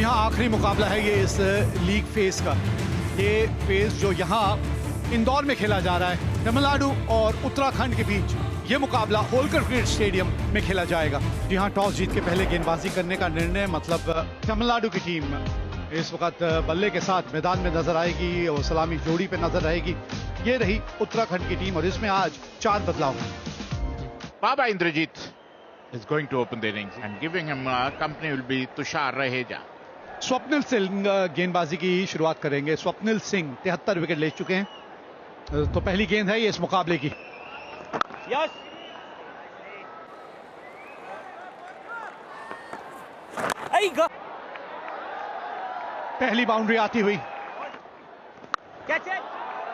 हाँ, आखिरी मुकाबला है ये इस लीग फेज का। ये फेज जो यहाँ इंदौर में खेला जा रहा है, तमिलनाडु और उत्तराखंड के बीच ये मुकाबला होलकर क्रिकेट स्टेडियम में खेला जाएगा। जी हाँ, टॉस जीत के पहले गेंदबाजी करने का निर्णय, मतलब तमिलनाडु की टीम इस वक्त बल्ले के साथ मैदान में नजर आएगी और सलामी जोड़ी पे नजर आएगी। ये रही उत्तराखंड की टीम और इसमें आज 4 बदलाव हैं। Baba Indrajit is going to open the innings and giving him company will be Tushar Raheja. Swapnil Singh गेंदबाजी की शुरुआत करेंगे। स्वप्निल सिंह 73 विकेट ले चुके हैं, तो पहली गेंद है ये इस मुकाबले की। यस पहली बाउंड्री आती हुई। Catch it.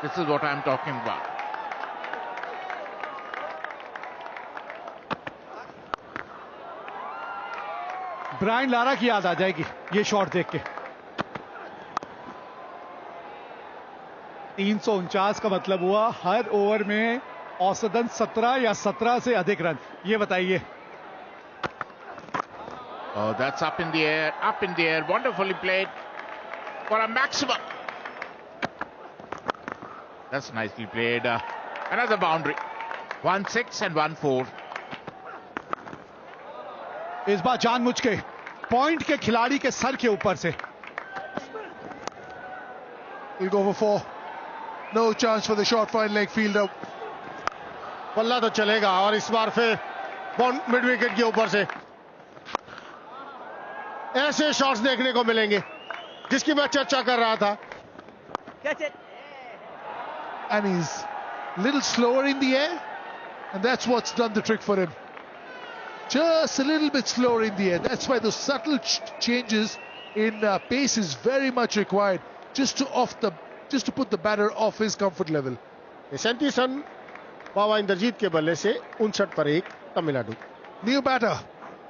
This is what I am talking about. Brian Lara की याद आ जाएगी ये शॉट देख के। 349 का मतलब हुआ हर ओवर में औसतन 17 या 17 से अधिक रन। ये बताइए। Oh, that's up in the air, wonderfully played for a maximum. That's nicely played. Another boundary. 1-6 and 1-4. इस बार जानबूझ के पॉइंट के खिलाड़ी के सर के ऊपर से। He'll go for 4. No chance for the short fine leg fielder. बल्ला तो चलेगा और इस बार फिर मिड विकेट के ऊपर से ऐसे शॉट्स देखने को मिलेंगे जिसकी मैं चर्चा कर रहा था। Catch it. And he's a little slower in the air, and that's what's done the trick for him. Just a little bit slower in the air. That's why those subtle changes in pace is very much required, just to put the batter off his comfort level. 37 run बाबा इंद्रजीत के बल्ले से 59 पर 1 Tamil Nadu. New batter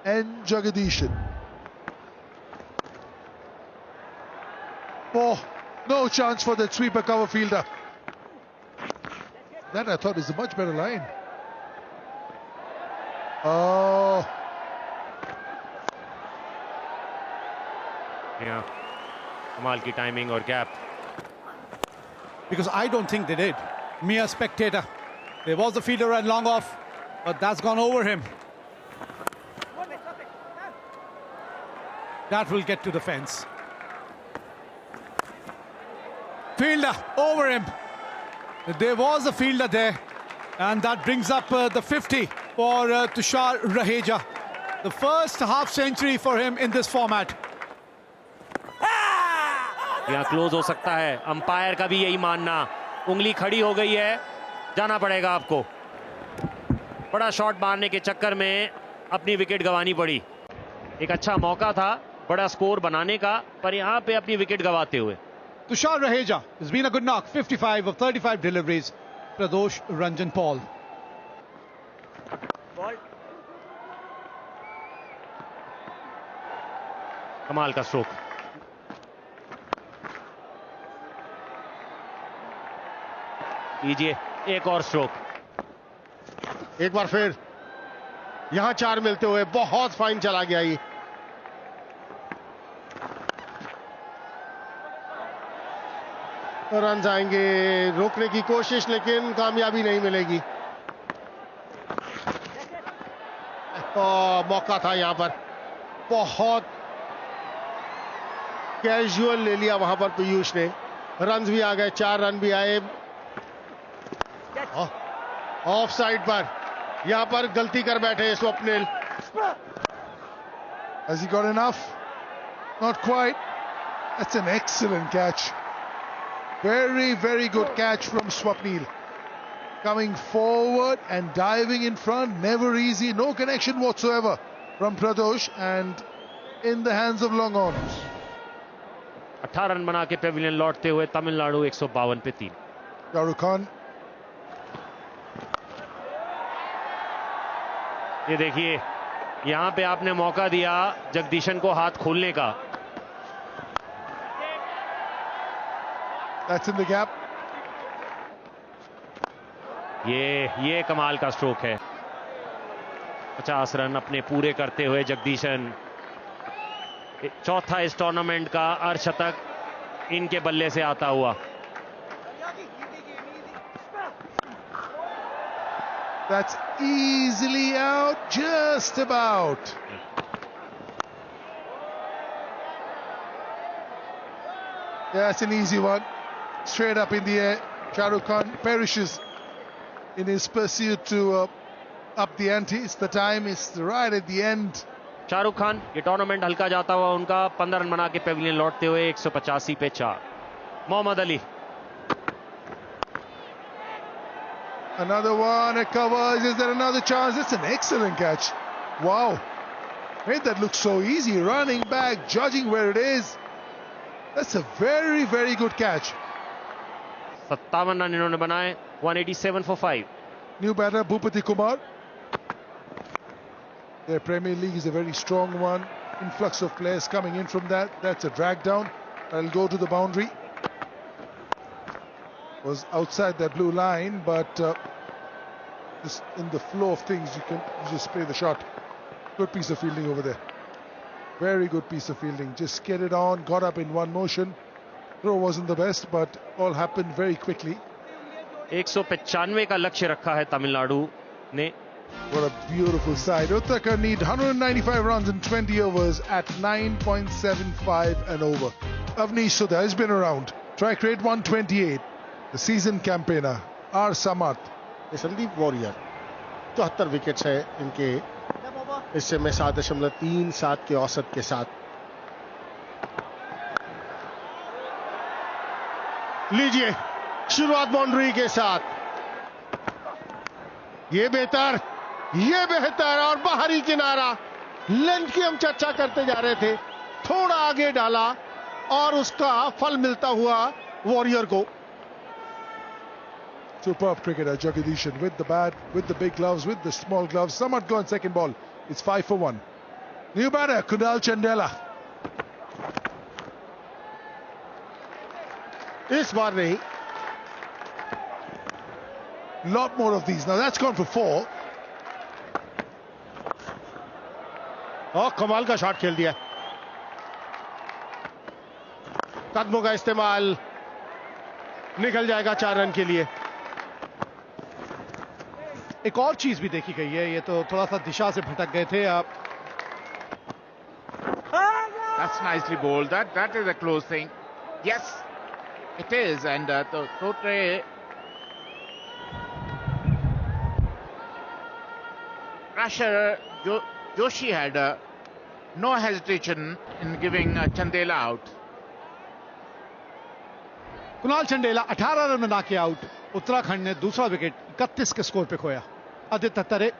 and Jagadish. Oh, no chance for that sweeper cover fielder. That I thought is a much better line. Oh. Yeah. कमाल की timing और gap. Because I don't think they did. Mere spectator. There was a fielder and long off, but that's gone over him. That will get to the fence. Fielder over him. There was a fielder there, and that brings up the 50 for Tushar Raheja. The first half century for him in this format. यहाँ close हो सकता है, umpire का भी यही मानना। उंगली खड़ी हो गई है, जाना पड़ेगा आपको। बड़ा शॉट मारने के चक्कर में अपनी विकेट गंवानी पड़ी। एक अच्छा मौका था बड़ा स्कोर बनाने का, पर यहाँ पे अपनी विकेट गंवाते हुए। Tushar Raheja has been a good knock. 55 of 35 deliveries. Pradosh Ranjan Paul. Ball. कमाल का स्ट्रोक। लीजिए एक और स्ट्रोक। एक बार फिर यहां 4 मिलते हुए बहुत फाइन चला गया ये। रन आएंगे, रोकने की कोशिश, लेकिन कामयाबी नहीं मिलेगी। मौका था यहां पर, बहुत कैजुअल ले लिया वहां पर पीयूष ने। रन भी आ गए, 4 रन भी आए। ऑफ साइड पर यहां पर गलती कर बैठे Swapnil. Has he got enough? Not quite. That's an excellent catch. Very, very good catch from Swapnil. Coming forward and diving in front, never easy. No connection whatsoever from Pradosh, and in the hands of long on. 18 run बना के Pavilion लौटते हुए तमिलनाडु 152 पे 3। Shahrukh Khan. ये देखिए, यहां पे आपने मौका दिया जगदीशन को हाथ खोलने का। That's in the gap. ये कमाल का स्ट्रोक है। 50 रन अपने पूरे करते हुए जगदीशन चौथा इस टूर्नामेंट का अर्धशतक इनके बल्ले से आता हुआ। That's easily out, just about. Yeah, that's an easy one. Straight up in the air. Shah Rukh Khan perishes in his pursuit to up the antes. The time is right at the end. Shahrukh Khan ये tournament हल्का जाता हुआ उनका 15 run बना के Pavilion लौटते हुए 185 पे 4। Mohammad Ali, Another one, it covers. Is there another chance? It's an excellent catch. Wow. Made that look so easy. Running back, judging where it is. That's a very, very good catch. 57 run इन्होंने बनाए, 187 for 5। New batter, Bhupati Kumar. Their Premier League is a very strong one. Influx of players coming in from that. That's a drag down. I'll go to the boundary. Was outside that blue line, but just in the flow of things, you just play the shot. Good piece of fielding over there. Very good piece of fielding. Just get it on, got up in one motion. Throw wasn't the best, but all happened very quickly. 195 का लक्ष्य रखा है तमिलनाडु ने। What a beautiful side. Uttarakhand need 195 runs in 20 overs at 9.75 and over. Avnish Sudha has been around. Strike rate 128. The season campaigner, R. Samath. Sandeep warrior 74 wickets है इनके हिस्से में 7.37 के औसत के साथ। लीजिए शुरुआत बाउंड्री के साथ। ये बेहतर और बाहरी किनारा। लेंथ की हम चर्चा करते जा रहे थे, थोड़ा आगे डाला और उसका फल मिलता हुआ वॉरियर को। Superb cricketer Jagdishan with the bat, with the big gloves, with the small gloves. Samath go on second ball. It's 5 for 1. New batter Kunal Chandela. इस बार नहीं। Lot more of these. Now that's gone for 4. और कमाल का shot खेल दिया। कदमों का इस्तेमाल, निकल जाएगा 4 रन के लिए। एक और चीज भी देखी गई है, ये तो थोड़ा सा दिशा से भटक गए थे आप। That's nicely bowled. That is a close thing. Yes, it is. And Totre Crusher Joshi had no hesitation in giving Chandela out. Kunal Chandela 18 run बना के आउट। उत्तराखंड ने दूसरा विकेट 31 के स्कोर पे खोया। आदित्य तरे एक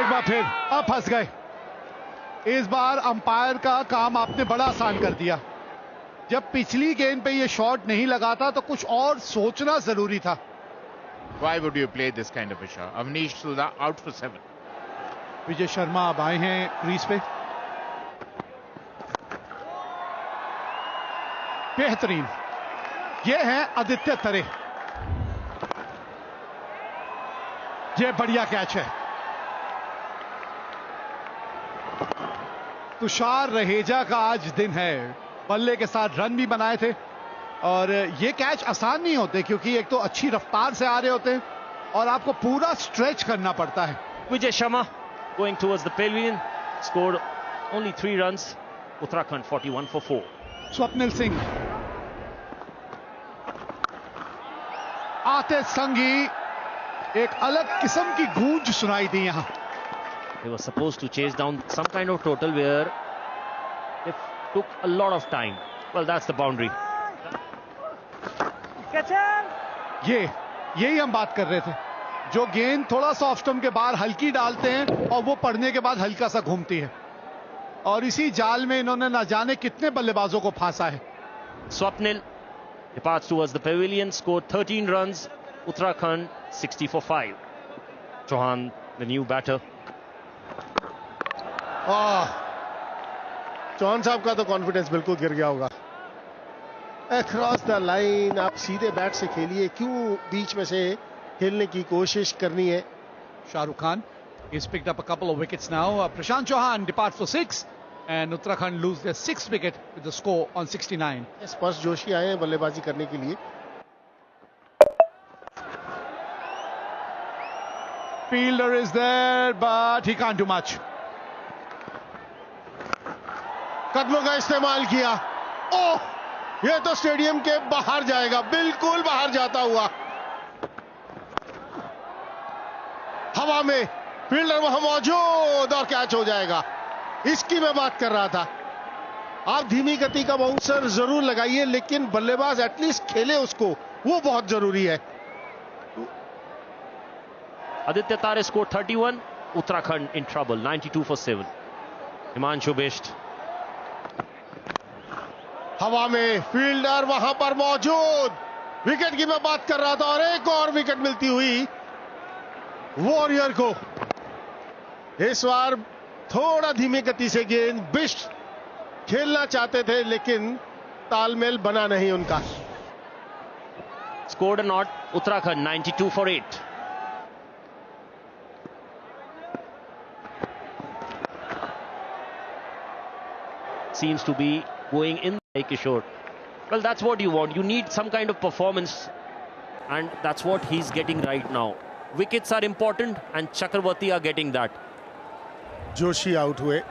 बार फिर अब फंस गए। इस बार अंपायर का काम आपने बड़ा आसान कर दिया। जब पिछली गेंद पे ये शॉट नहीं लगा था तो कुछ और सोचना जरूरी था। Why would you play this kind of a shot? Avnish Sudha out for 7. Vijay Sharma अब आए हैं क्रीज पे। बेहतरीन, ये है आदित्य तरे। ये बढ़िया कैच है। तुषार रहेजा का आज दिन है। बल्ले के साथ रन भी बनाए थे और ये कैच आसान नहीं होते क्योंकि एक तो अच्छी रफ्तार से आ रहे होते हैं और आपको पूरा स्ट्रेच करना पड़ता है। Vijay Sharma going towards the pavilion, scored only 3 runs. Uttarakhand 41 for 4. Swapnil Singh आते संगी, एक अलग किस्म की गूंज सुनाई दी यहां। They were supposed to chase down some kind of total where it took a lot of time. Well, that's the boundary. यही हम बात कर रहे थे। जो गेंद थोड़ा सा ऑफ स्टंप के बाहर हल्की डालते हैं और वो पड़ने के बाद हल्का सा घूमती है, और इसी जाल में इन्होंने ना जाने कितने बल्लेबाजों को फांसा है। Swapnil departs towards the pavilion, scored 13 runs. Uttarakhand 60 for 5. Chauhan, the new batter. Chauhan साहब का तो कॉन्फिडेंस बिल्कुल गिर गया होगा। अक्रॉस द लाइन, आप सीधे बैट से खेलिए, क्यों बीच में से खेलने की कोशिश करनी है। Shahrukh Khan He's picked up a couple of wickets now. Prashant Chauhan departs for 6 and Uttarakhand lose their 6th wicket with the score on 69. स्पर्श जोशी आए हैं बल्लेबाजी करने के लिए. Fielder is there, but he can't do much. कदमों का इस्तेमाल किया. ओह, यह तो स्टेडियम के बाहर जाएगा, बिल्कुल बाहर जाता हुआ. हवा में फील्डर वहां मौजूद और कैच हो जाएगा. इसकी मैं बात कर रहा था. आप धीमी गति का बाउंसर जरूर लगाइए, लेकिन बल्लेबाज एटलीस्ट खेले उसको, वो बहुत जरूरी है. Aditya Tare scored 31. Uttarakhand in trouble. 92 for 7. Himanshu Bisht. हवा में फील्डर वहां पर मौजूद. विकेट की मैं बात कर रहा था और एक और विकेट मिलती हुई वॉरियर को. इस बार थोड़ा धीमी गति से गेंद बिष्ट खेलना चाहते थे, लेकिन तालमेल बना नहीं उनका. Scored a not. Uttarakhand 92 for 8. Seems to be going in, Kishore. Well, that's what you want. You need some kind of performance, and that's what he's getting right now. Wickets are important, and Chakravarti are getting that. Joshi out हुए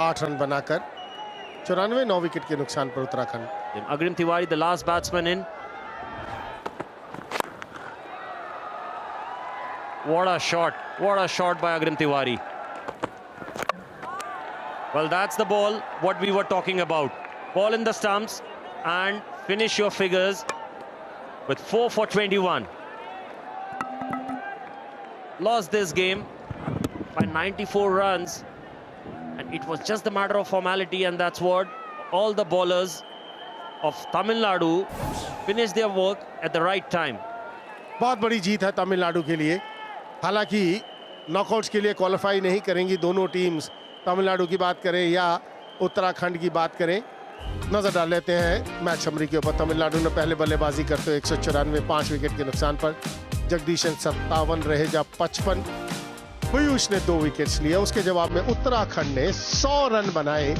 8 run बनाकर. 94 9 wicket के नुकसान पर Uttarakhand. Then Agrim Tiwari, the last batsman in. What a shot. What a shot by Agrim Tiwari. Well, that's the ball, what we were talking about. Ball in the stumps and finish your figures with 4 for 21. Lost this game by 94 runs, and it was just a matter of formality, and that's what all the bowlers of Tamil Nadu finished their work at the right time. बहुत बड़ी जीत है तमिलनाडु के लिए. हालांकि knockouts के लिए qualify नहीं करेंगी दोनों टीम्स. तमिलनाडु की बात करें या उत्तराखंड की बात करें. नजर डाल लेते हैं मैच समरी के ऊपर. तमिलनाडु ने पहले बल्लेबाजी करते हुए 194 5 विकेट के नुकसान पर. जगदीशन 57 रहे जब 55. पीयूष ने 2 विकेट्स लिए. उसके जवाब में उत्तराखंड ने 100 रन बनाए.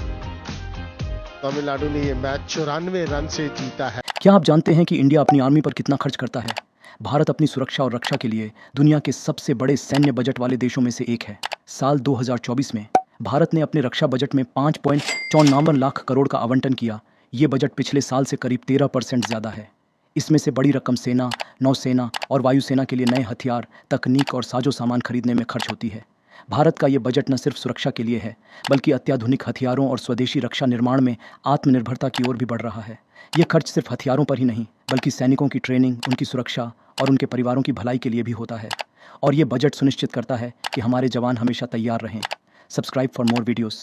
तमिलनाडु ने यह मैच 94 रन से जीता है. क्या आप जानते हैं कि इंडिया अपनी आर्मी पर कितना खर्च करता है? भारत अपनी सुरक्षा और रक्षा के लिए दुनिया के सबसे बड़े सैन्य बजट वाले देशों में से एक है. साल 2024 में भारत ने अपने रक्षा बजट में 5.54 लाख करोड़ का आवंटन किया. ये बजट पिछले साल से करीब 13% ज़्यादा है. इसमें से बड़ी रकम सेना, नौसेना और वायुसेना के लिए नए हथियार, तकनीक और साजो सामान खरीदने में खर्च होती है. भारत का ये बजट न सिर्फ सुरक्षा के लिए है, बल्कि अत्याधुनिक हथियारों और स्वदेशी रक्षा निर्माण में आत्मनिर्भरता की ओर भी बढ़ रहा है. ये खर्च सिर्फ हथियारों पर ही नहीं, बल्कि सैनिकों की ट्रेनिंग, उनकी सुरक्षा और उनके परिवारों की भलाई के लिए भी होता है. और ये बजट सुनिश्चित करता है कि हमारे जवान हमेशा तैयार रहें. Subscribe for more videos.